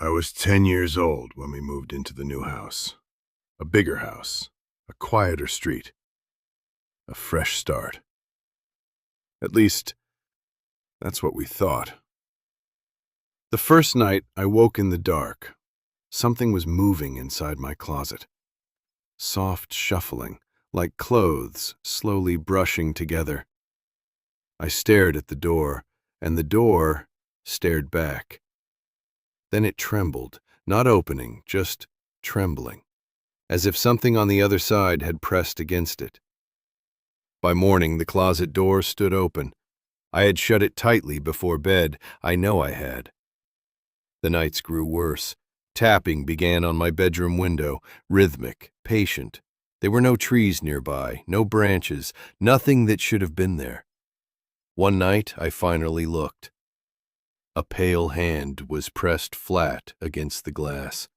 I was 10 years old when we moved into the new house. A bigger house, a quieter street, a fresh start. At least, that's what we thought. The first night, I woke in the dark. Something was moving inside my closet. Soft shuffling, like clothes slowly brushing together. I stared at the door, and the door stared back. Then it trembled, not opening, just trembling, as if something on the other side had pressed against it. By morning, the closet door stood open. I had shut it tightly before bed. I know I had. The nights grew worse. Tapping began on my bedroom window, rhythmic, patient. There were no trees nearby, no branches, nothing that should have been there. One night, I finally looked. A pale hand was pressed flat against the glass.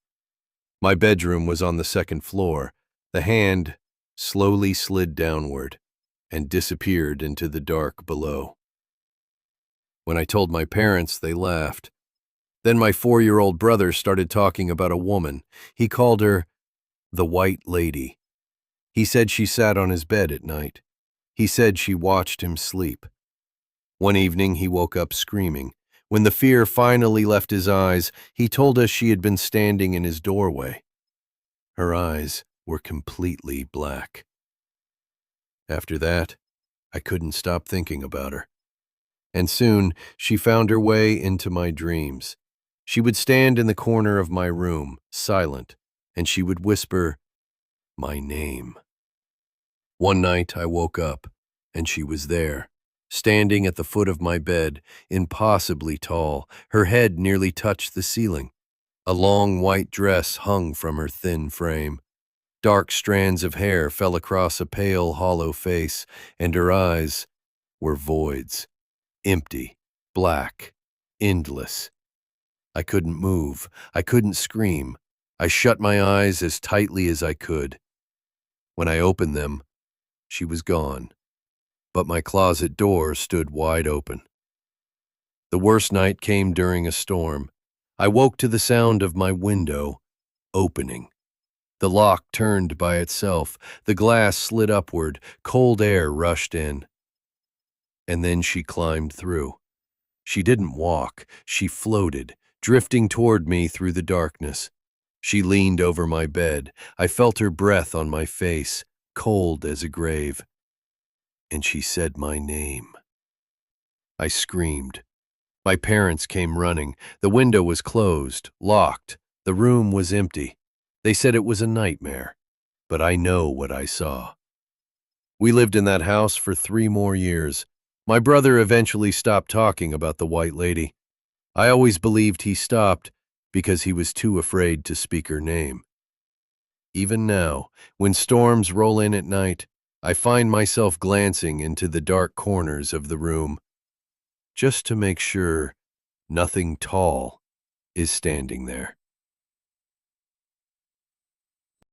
My bedroom was on the second floor. The hand slowly slid downward and disappeared into the dark below. When I told my parents, they laughed. Then my 4-year-old brother started talking about a woman. He called her the White Lady. He said she sat on his bed at night. He said she watched him sleep. One evening, he woke up screaming. When the fear finally left his eyes, he told us she had been standing in his doorway. Her eyes were completely black. After that, I couldn't stop thinking about her. And soon, she found her way into my dreams. She would stand in the corner of my room, silent, and she would whisper my name. One night, I woke up, and she was there, standing at the foot of my bed, impossibly tall. Her head nearly touched the ceiling. A long white dress hung from her thin frame. Dark strands of hair fell across a pale, hollow face, and her eyes were voids, empty, black, endless. I couldn't move. I couldn't scream. I shut my eyes as tightly as I could. When I opened them, she was gone, but my closet door stood wide open. The worst night came during a storm. I woke to the sound of my window opening. The lock turned by itself. The glass slid upward. Cold air rushed in. And then she climbed through. She didn't walk. She floated, drifting toward me through the darkness. She leaned over my bed. I felt her breath on my face, cold as a grave. And she said my name. I screamed. My parents came running. The window was closed, locked. The room was empty. They said it was a nightmare, but I know what I saw. We lived in that house for 3 more years. My brother eventually stopped talking about the White Lady. I always believed he stopped because he was too afraid to speak her name. Even now, when storms roll in at night, I find myself glancing into the dark corners of the room, just to make sure nothing tall is standing there.